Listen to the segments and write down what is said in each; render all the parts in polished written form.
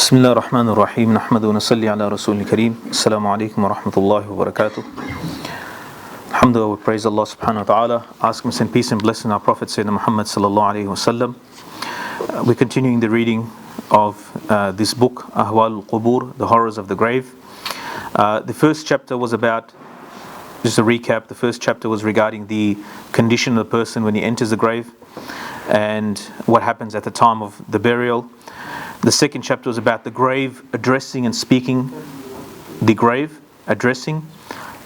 بسم الله الرحمن الرحيم نحمد ونصلي على رسول الكريم السلام عليكم ورحمة الله وبركاته. Alhamdulillah, we praise Allah subhanahu wa ta'ala, ask him send peace and blessing our Prophet Sayyidina Muhammad sallallahu alayhi wa sallam. We're continuing the reading of this book, Ahwaalul Quboor, the horrors of the grave. The first chapter was about, just a recap, the first chapter was regarding the condition of the person when he enters the grave and what happens at the time of the burial. The second chapter was about the grave, addressing and speaking, the grave, addressing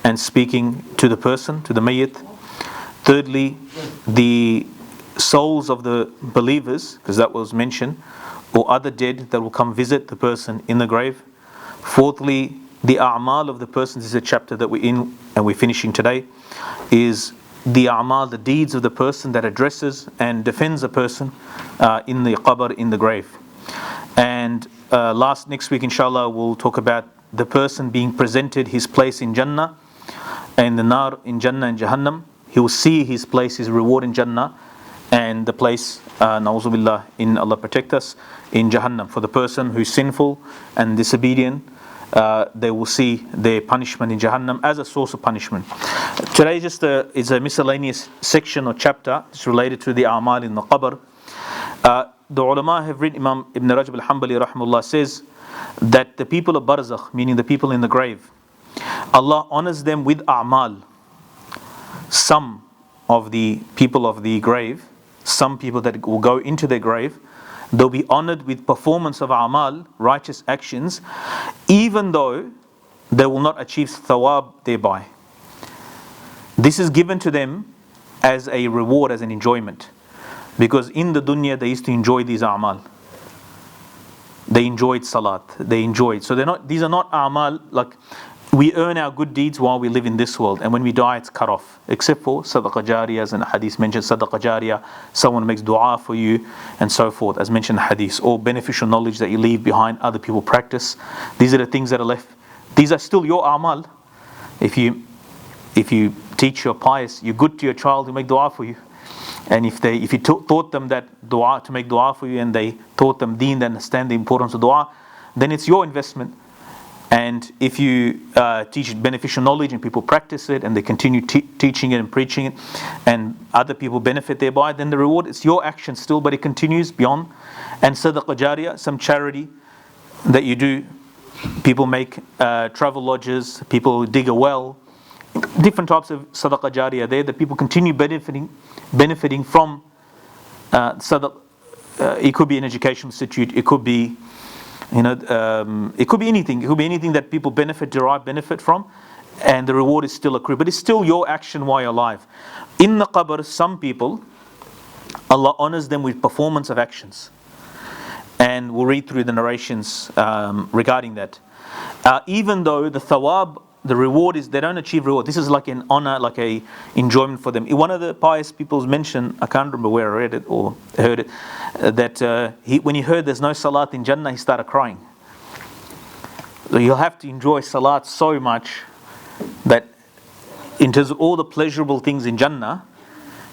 and speaking to the person, to the mayyit. Thirdly, the souls of the believers, because that was mentioned, or other dead that will come visit the person in the grave. Fourthly, the a'mal of the person. This is a chapter that we're in and we're finishing today, is the a'mal, the deeds of the person that addresses and defends a person in the qabr, in the grave. And next week inshallah we'll talk about the person being presented his place in Jannah and the nar in Jannah and Jahannam. He will see his place, his reward in Jannah, and the place, na'uzu billah, in Allah protect us, in Jahannam. For the person who's sinful and disobedient, they will see their punishment in Jahannam as a source of punishment. Today is a miscellaneous section or chapter. It's related to the a'mal in the qabr. The ulama have written, Imam Ibn Rajab Al-Hanbali Rahimahulla says that the people of Barzakh, meaning the people in the grave, Allah honors them with a'mal. Some of the people of the grave, some people that will go into their grave, they'll be honored with performance of a'mal, righteous actions, even though they will not achieve thawab thereby. This is given to them as a reward, as an enjoyment. Because in the dunya they used to enjoy these a'mal. They enjoyed salat. They enjoyed. So these are not a'mal like we earn our good deeds while we live in this world, and when we die it's cut off. Except for sadaqah jariyah, and hadith mentions sadaqah jariyah, someone makes dua for you and so forth, as mentioned in hadith, or beneficial knowledge that you leave behind, other people practice. These are the things that are left. These are still your a'mal. If you teach your pious, you're good to your child, who make dua for you. And if you taught them that dua, to make dua for you, and they taught them deen, they understand the importance of dua, then it's your investment. And if you teach beneficial knowledge and people practice it and they continue teaching it and preaching it, and other people benefit thereby, then the reward is your action still, but it continues beyond. And sadaqah jariyah, some charity that you do, people make travel lodges, people dig a well, different types of sadaqah jariyah there that people continue benefiting from. Sadaqah, it could be an educational institute, it could be, it could be anything. It could be anything that people derive benefit from, and the reward is still accrued. But it's still your action while you're alive. In the qabr, some people, Allah honors them with performance of actions, and we'll read through the narrations regarding that. Even though the thawab, the reward is, they don't achieve reward. This is like an honor, like a enjoyment for them. One of the pious people's mentioned, I can't remember where I read it or heard it, that when he heard there's no salat in Jannah, he started crying. So you'll have to enjoy salat so much that in terms of all the pleasurable things in Jannah,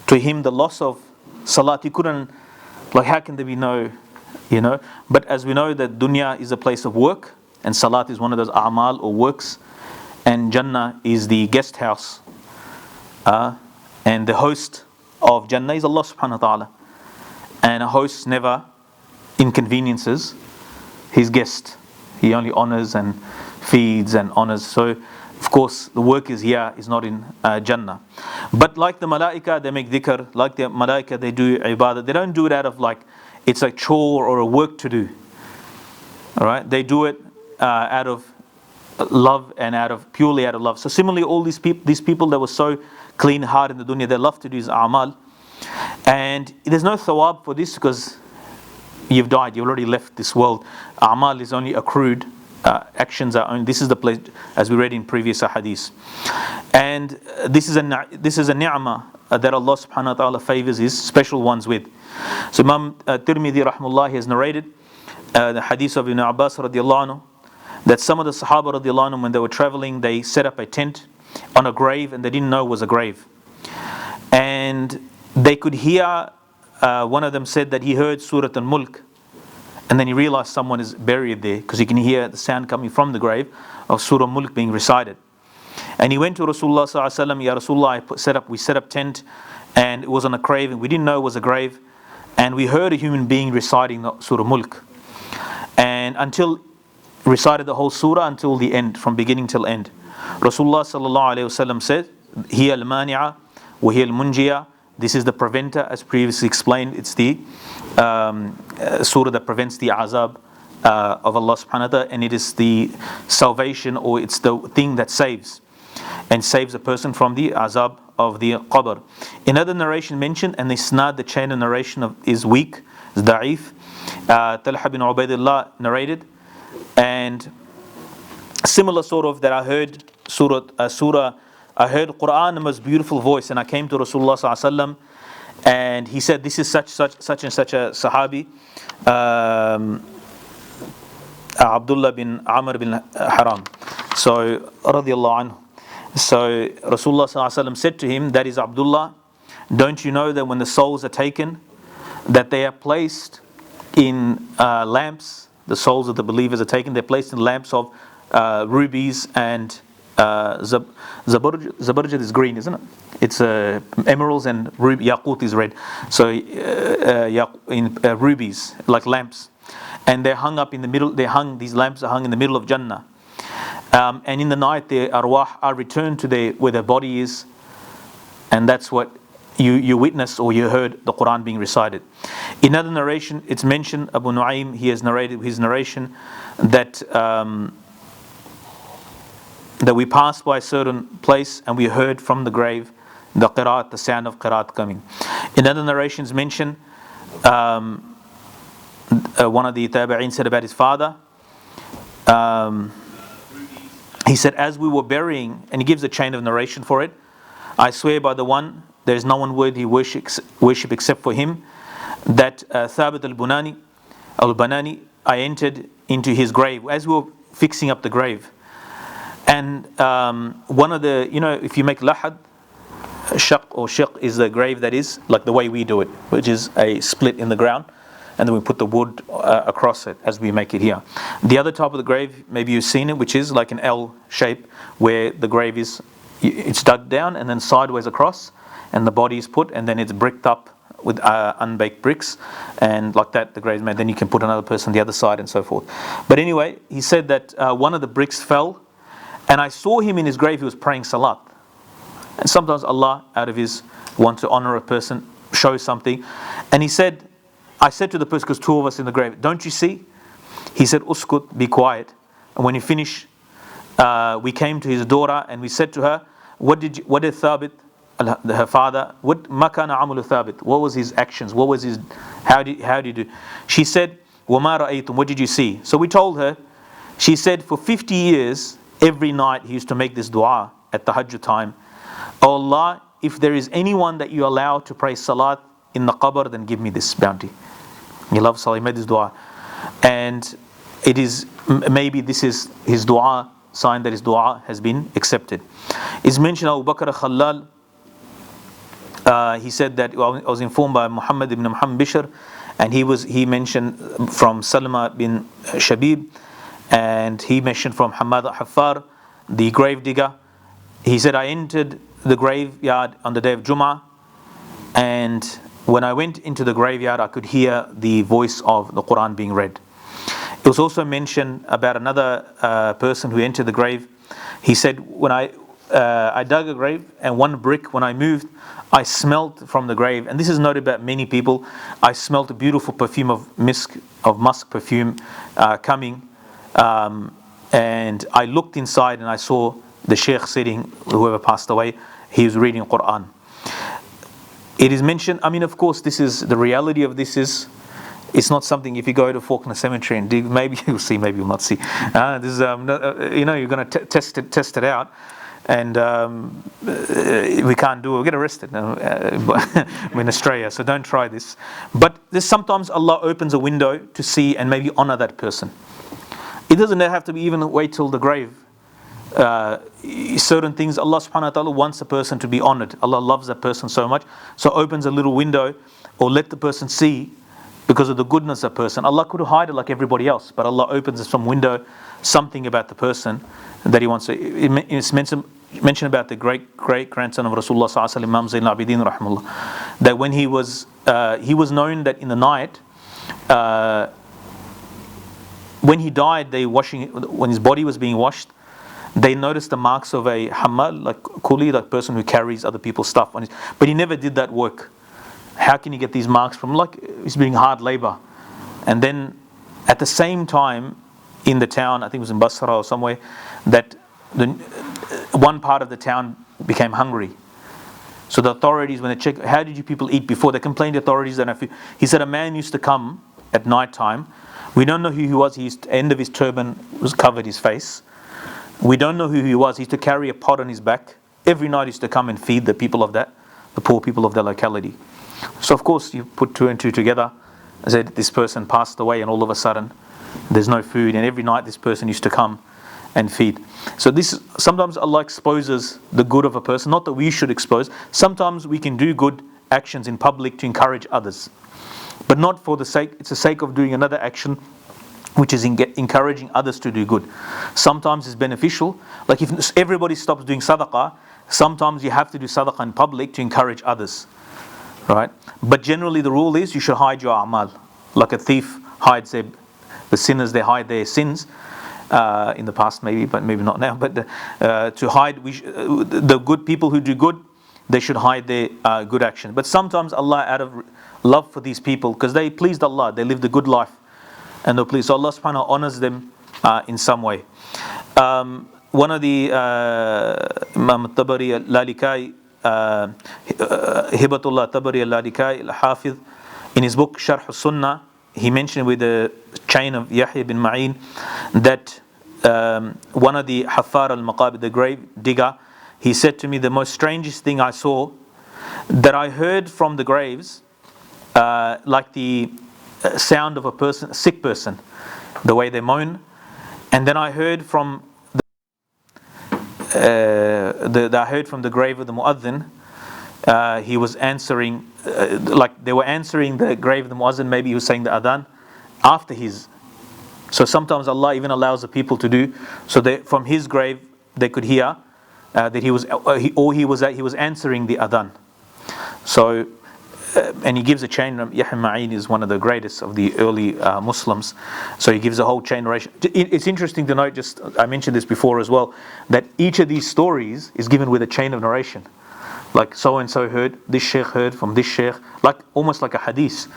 to him the loss of salat, he couldn't, like how can there be no, But as we know that dunya is a place of work, and salat is one of those a'mal or works, and Jannah is the guest house, and the host of Jannah is Allah subhanahu wa ta'ala, and a host never inconveniences his guest. He only honors and feeds and honors. So of course the work is not in Jannah. But like the malaika, they make dhikr, like the malaika, they do ibadah. They don't do it out of like it's a chore or a work to do. Alright, they do it out of love and purely out of love. So similarly, all these people that were so clean heart in the dunya, they love to do his a'mal, and there's no thawab for this because you've died, you've already left this world. A'mal is only accrued, actions are only. This is the place, as we read in previous hadith, and this is a ni'mah that Allah subhanahu wa ta'ala favors his special ones with. So Imam Tirmidhi rahimahullah has narrated the hadith of Ibn Abbas radiallahu anhu, that some of the Sahaba radiallahu anhum, when they were traveling, they set up a tent on a grave and they didn't know it was a grave. And they could hear, one of them said that he heard Surah Al-Mulk And then he realized someone is buried there, because he can hear the sound coming from the grave of Surah Mulk being recited. And he went to Rasulullah sallallahu alaihi wasallam. Ya Rasulullah, we set up tent, and it was on a grave, and we didn't know it was a grave, and we heard a human being reciting the Surah Mulk, and until recited the whole surah until the end, from beginning till end. Rasulullah sallallahu alaihi wasallam said, "Hiya al-mani'a wa hiya al-munjiya." This is the preventer, as previously explained. It's the surah that prevents the azab of Allah subhanahu wa ta'ala, and it is the salvation, or it's the thing that saves a person from the azab of the qabr. Another narration mentioned, and the isnad, the chain of narration is weak, is da'if. Talha bin Ubaidullah narrated, and similar sort of that I heard I heard Quran in the most beautiful voice, and I came to Rasulullah sallallahu alaihi wasallam, and he said, this is such and such a Sahabi, Abdullah bin Amr bin Haram, so radiyallahu anhu. So Rasulullah sallallahu alaihi wasallam said to him, that is Abdullah, don't you know that when the souls are taken, that they are placed in lamps, the souls of the believers are taken, they're placed in lamps of rubies and Zabarjad is green, isn't it? It's emeralds, and Yaqut is red. So rubies, like lamps, and they're hung up in the middle. These lamps are hung in the middle of Jannah, and in the night the arwah are returned to where their body is, and that's what you witnessed, or you heard the Quran being recited. In another narration, it's mentioned, Abu Nu'aym, he has narrated his narration that we passed by a certain place and we heard from the grave the qiraat, the sound of qiraat coming. In other narrations mention, one of the tabi'een said about his father, he said, as we were burying, and he gives a chain of narration for it, I swear by the one, there is no one worthy worship except for him, that Thabit al-Banani, I entered into his grave as we were fixing up the grave. And one of the, if you make lahad, shaq or shiq is the grave that is like the way we do it, which is a split in the ground, and then we put the wood across it as we make it here. The other type of the grave, maybe you've seen it, which is like an L shape, where the grave it's dug down and then sideways across, and the body is put, and then it's bricked up with unbaked bricks, and like that the grave is made. Then you can put another person on the other side and so forth. But anyway, he said that one of the bricks fell, and I saw him in his grave, he was praying salat. And sometimes Allah, out of his want to honor a person, shows something. And he said, I said to the person, because two of us in the grave, don't you see? He said, uskut, be quiet. And when he finished, we came to his daughter and we said to her, what did Thabit, her father, what makana amalu Thabit, what was his actions, what was his, how did he do? She said, wama ra'aytum, what did you see? So we told her. She said, for 50 years, every night he used to make this dua at tahajjud time. Oh Allah, if there is anyone that you allow to pray salat in the qabr, then give me this bounty. He loves salat, he made this dua. And it is, maybe this is his dua, sign that his dua has been accepted. It's mentioned Abu Bakr al-Khallal, he said that, I was informed by Muhammad ibn Muhammad Bishr, and he mentioned from Salama bin Shabib, and he mentioned from Hamad al-Haffar, the grave digger. He said, I entered the graveyard on the day of Jum'ah, and when I went into the graveyard, I could hear the voice of the Quran being read. It was also mentioned about another person who entered the grave. He said, when I dug a grave, and one brick, when I moved, I smelt from the grave, and this is noted about many people, I smelt a beautiful perfume of musk perfume coming, and I looked inside and I saw the sheikh sitting, whoever passed away, he was reading Quran. It is mentioned, of course, this is the reality of this is, it's not something, if you go to Faulkner Cemetery and dig, maybe you'll see, maybe you'll not see. This is, you're going to test it out, and we can't do it. We'll get arrested. We're in Australia, so don't try this. But there's sometimes Allah opens a window to see and maybe honor that person. It doesn't have to be even wait till the grave. Certain things, Allah subhanahu wa ta'ala wants a person to be honored. Allah loves that person so much, so opens a little window, or let the person see because of the goodness of a person. Allah could hide it like everybody else, but Allah opens some window, something about the person that He wants to. It's mentioned about the great grandson of Rasulullah sallallahu alaihi wasallam, Imam Zayn al-Abidin Rahimahullah, that when he was known that in the night, when he died, when his body was being washed, they noticed the marks of a hammal, like kuli, like person who carries other people's stuff on his, but he never did that work. How can you get these marks from? Like, he's doing hard labor. And then at the same time in the town, I think it was in Basra or somewhere, that one part of the town became hungry. So the authorities, when they checked, how did you people eat before? They complained to the authorities. He said a man used to come at night time. We don't know who he was. The end of his turban was covered his face. We don't know who he was. He used to carry a pot on his back. Every night he used to come and feed the people of the poor people of the locality. So of course you put two and two together. I said this person passed away, and all of a sudden there's no food, and every night this person used to come and feed. So this, sometimes Allah exposes the good of a person, not that we should expose. Sometimes we can do good actions in public to encourage others, but not for the sake, it's the sake of doing another action which is encouraging others to do good. Sometimes it's beneficial, like if everybody stops doing sadaqah, sometimes you have to do sadaqah in public to encourage others, right? But generally the rule is you should hide your a'mal, like a thief hides the sinners, they hide their sins. In the past maybe, but maybe not now, but to hide, the good people who do good, they should hide their good action. But sometimes Allah, out of love for these people, because they pleased Allah, they lived a good life, and they're pleased, so Allah subhanahu wa ta'ala honors them in some way. One of the Imam al-Tabari al-Lalikai, Hibatullah Tabari al-Lalikai al-Hafiz, in his book Sharh al-Sunnah, he mentioned with the chain of Yahya bin Ma'in that one of the Haffar al-Maqabir, the grave digger, he said to me, the most strangest thing I saw, that I heard from the graves like the sound of a sick person, the way they moan, and then I heard from I heard from the grave of the mu'adhin. He was answering, like they were answering the grave of the muazzin, maybe he was saying the adhan after his. So sometimes Allah even allows the people to do, so that from his grave they could hear that he was answering the adhan. So, and he gives a chain. Yahya Ma'in is one of the greatest of the early Muslims. So he gives a whole chain narration. It's interesting to note, just I mentioned this before as well, that each of these stories is given with a chain of narration. Like so and so heard, this sheikh heard from this sheikh, like almost like a hadith.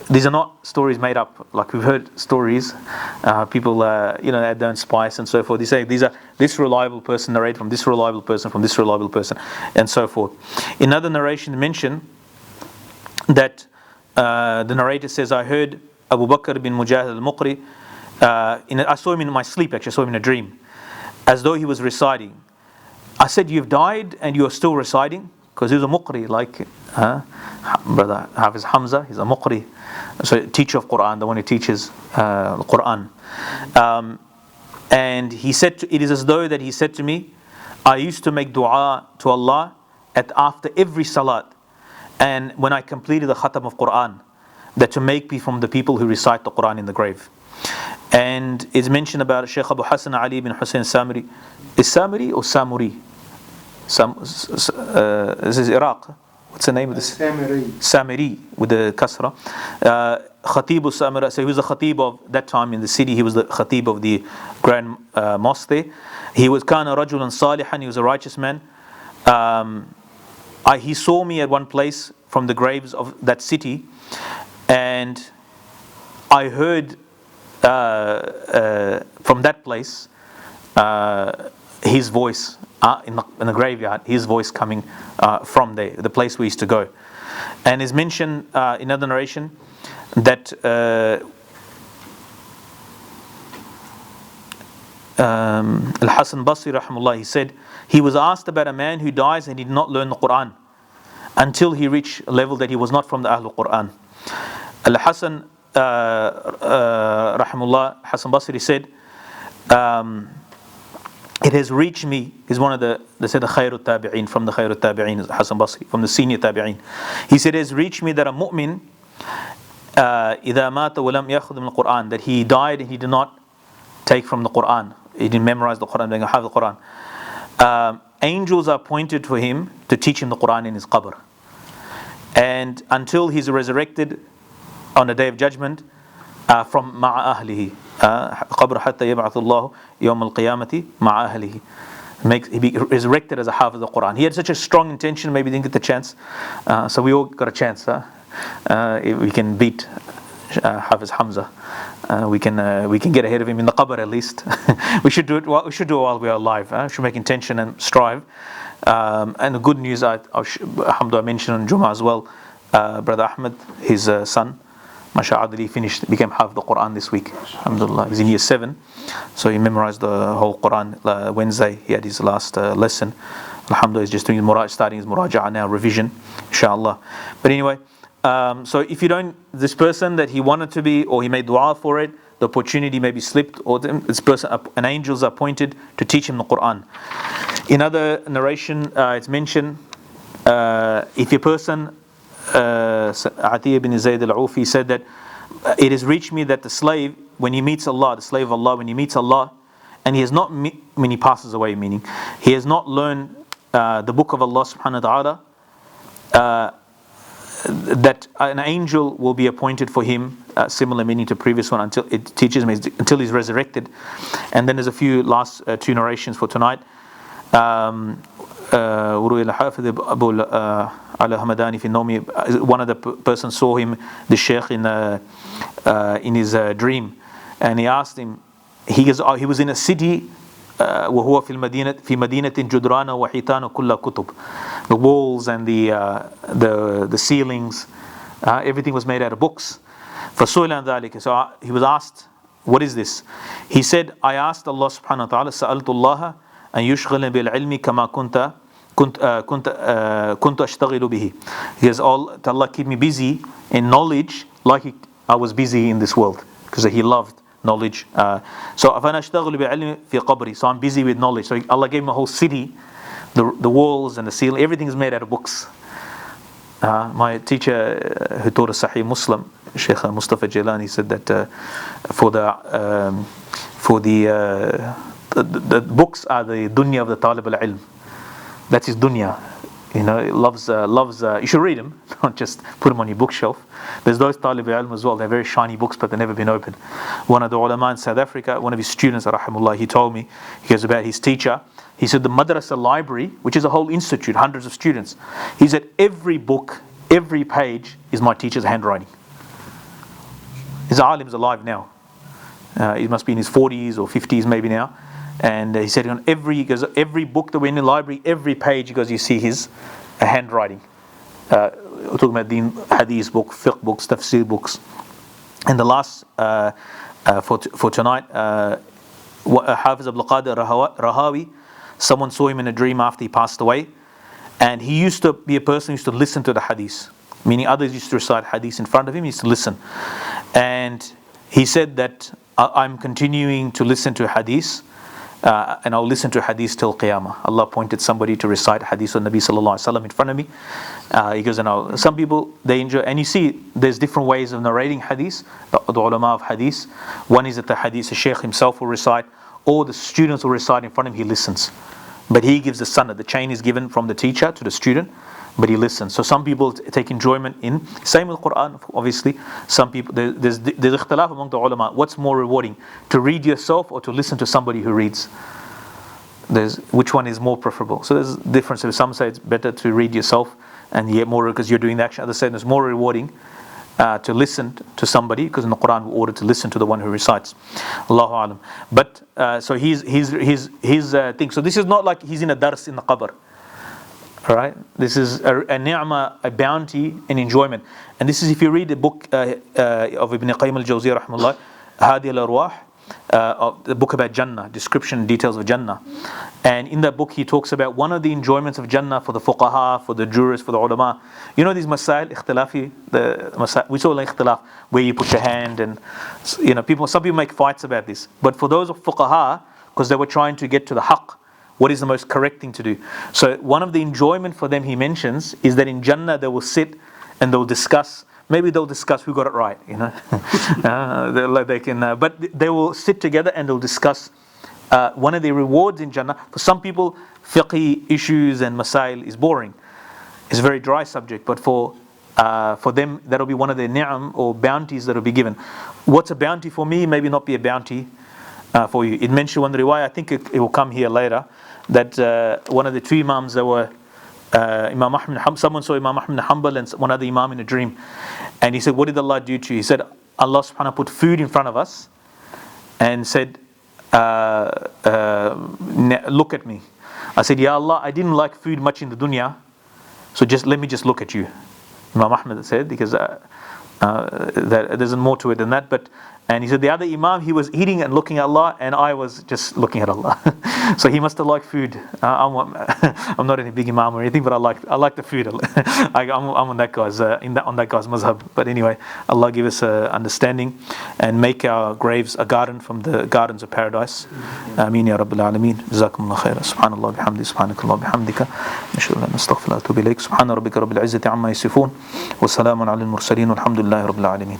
These are not stories made up. Like we've heard stories, people add their own spice and so forth. They say these are this reliable person narrate from this reliable person from this reliable person, and so forth. In other narration mention that the narrator says, I heard Abu Bakr bin Mujahid al-Muqri, I saw him in my sleep, actually I saw him in a dream, as though he was reciting. I said, you've died and you are still reciting? Because he was a muqri, like brother Hafiz Hamza, he's a muqri, so teacher of Quran, the one who teaches the Quran. And he said, it is as though that he said to me, I used to make dua to Allah after every salat, and when I completed the khatam of Quran, that to make me from the people who recite the Quran in the grave. And it's mentioned about Shaykh Abu Hassan Ali bin Hussein Samiri. Is Samiri or Samuri? This is Iraq. What's the name of this? Samiri with the kasra. Khatib Samira. So he was the Khatib of that time in the city. He was the Khatib of the Grand Mosque there. He was kana rajulan salihan. He was a righteous man. He saw me at one place from the graves of that city, and I heard from that place his voice in the graveyard, his voice coming from there, the place we used to go. And is mentioned in another narration that Al-Hasan Basri Rahimahullah, he said he was asked about a man who dies and he did not learn the Quran until he reached a level that he was not from the Ahlul Quran. Al-Hasan Rahimahullah, Hasan Basri said, it has reached me, is one of they said the Khairut Tabi'een, from the Khairut Tabi'een, Hasan Basri, from the senior Tabi'een. He said, it has reached me that a mu'min إذا مات ولم يأخذ من القرآن, that he died and he did not take from the Quran, he didn't memorize the Quran, didn't have the Quran. Angels are appointed for him to teach him the Quran in his qabr, and until he's resurrected on the day of judgment from مع أهله قبر حتى يبعث الله يوم القيامة مع أهله. He be resurrected as a hafiz of the Quran. He had such a strong intention, maybe didn't get the chance. So we all got a chance. If we can beat Hafiz Hamza, we can get ahead of him in the qabr at least. we should do it while we are alive. We should make intention and strive. And the good news, alhamdulillah, I mentioned on Jummah as well, Brother Ahmed, his son, MashaAllah, he became Hafiz of the Quran this week. Alhamdulillah, he's in year 7, so he memorized the whole Quran. Wednesday he had his last lesson. Alhamdulillah, he's just doing starting his muraja'ah now, revision, inshallah. But anyway, so if you don't, this person that he wanted to be, or he made dua for it, the opportunity maybe slipped, or this person, an angels are appointed to teach him the Quran. In other narration, it's mentioned, if a person, Atiyah bin Zayd al-Awfi said that it has reached me that the slave, when he meets Allah, the slave of Allah, when he meets Allah, and he has not, when he passes away, meaning he has not learned the book of Allah subhanahu wa ta'ala, that an angel will be appointed for him, similar meaning to previous one, until it teaches him, until he's resurrected. And then there's a few last two narrations for tonight. One of the persons saw him, the Sheikh, in his dream, and he asked him, he was in a city, وهو في مدينة جدران وحيتان كل كتب. The walls and the ceilings, everything was made out of books. فسئل عن ذلك. So he was asked, what is this? He said, I asked Allah subhanahu wa ta'ala, سألت الله أن يشغل بالعلم كما كنت أشتغل به. He says, Allah keep me busy in knowledge like I was busy in this world, because he loved knowledge. So أفأنا أشتغل بعلم في قبري. So I'm busy with knowledge. So Allah gave him a whole city, the walls and the ceiling, everything is made out of books. My teacher who taught us Sahih Muslim, Sheikh Mustafa Jailani, said that the books are the dunya of the talib al-ilm. That's his dunya. Loves. You should read them, not just put them on your bookshelf. There's those talib al-ilm as well. They're very shiny books, but they've never been opened. One of the ulama in South Africa, one of his students, Rahimahulla, he told me, he goes about his teacher. He said the madrasa library, which is a whole institute, hundreds of students. He said every book, every page is my teacher's handwriting. His alim's alive now. He must be in his 40s or 50s maybe now. And he said on every book that we're in the library, every page, he goes, you see his handwriting. We're talking about the hadith book, fiqh books, tafsir books. And the last for tonight, Hafiz Abdul Qadir Rahawi, someone saw him in a dream after he passed away, and he used to be a person who used to listen to the hadith, meaning others used to recite hadith in front of him, he used to listen. And he said that I'm continuing to listen to hadith, and I'll listen to hadith till Qiyamah. Allah appointed somebody to recite hadith of Nabi sallallahu alaihi wasallam in front of me. He goes, and some people, they enjoy, and you see there's different ways of narrating hadith, the ulama of hadith. One is that the hadith, the Shaykh himself will recite, or the students will recite in front of him, he listens. But he gives the sanad, the chain is given from the teacher to the student, but he listens. So some people take enjoyment in, same with the Quran, obviously. Some people, there's ikhtilaf among the ulama. What's more rewarding, to read yourself or to listen to somebody who reads? Which one is more preferable? So there's differences. Some say it's better to read yourself and you get more because you're doing the action. Others say it's more rewarding to listen to somebody, because in the Quran we're ordered to listen to the one who recites. Allahu alam. But so his thing. So this is not like he's in a dars in the qabr. Alright, this is a ni'mah, a bounty, an enjoyment. And this is, if you read the book of Ibn al-Jawziyah rahimahullah, Hadi al-Arwah, the book about Jannah, description and details of Jannah. And in that book he talks about one of the enjoyments of Jannah for the fuqaha, for the jurists, for the ulama. You know these masail, ikhtilafi, we saw like ikhtilaf, where you put your hand, and some people make fights about this. But for those of fuqaha, because they were trying to get to the haqq, what is the most correct thing to do? So one of the enjoyment for them, he mentions, is that in Jannah they will sit and they will discuss maybe they'll discuss who got it right, but they will sit together and they'll discuss one of the rewards in Jannah. For some people, fiqh issues and masail is boring. It's a very dry subject, but for them, that'll be one of their ni'am or bounties that will be given. What's a bounty for me? Maybe not be a bounty for you. It mentioned one riwayah, I think it will come here later, that one of the two Imams, that were Imam Ahmad, someone saw Imam Ahmad Hanbal and one other Imam in a dream, and he said, what did Allah do to you? He said, Allah subhanahu wa ta'ala put food in front of us and said, look at me. I said, Ya Allah, I didn't like food much in the dunya, so let me look at you. Imam Ahmad said, because there's more to it than that. And he said the other Imam, he was eating and looking at Allah, and I was just looking at Allah. So he must have liked food. I'm not any big Imam or anything, but I like the food. I'm on that guy's on that guy's mazhab. But anyway, Allah give us understanding and make our graves a garden from the gardens of paradise. Ameen ya Rabbil Alameen. Jazakumullah khair. Subhanallah bihamdi. Subhanakallah bihamdika. Nashhadu an la ilaha illa anta astaghfiruka wa atubu ilaik. Subhana rabbika rabbil izzati amma yasifun. Wa salamun alal mursalin. Walhamdulillahi rabbil alamin.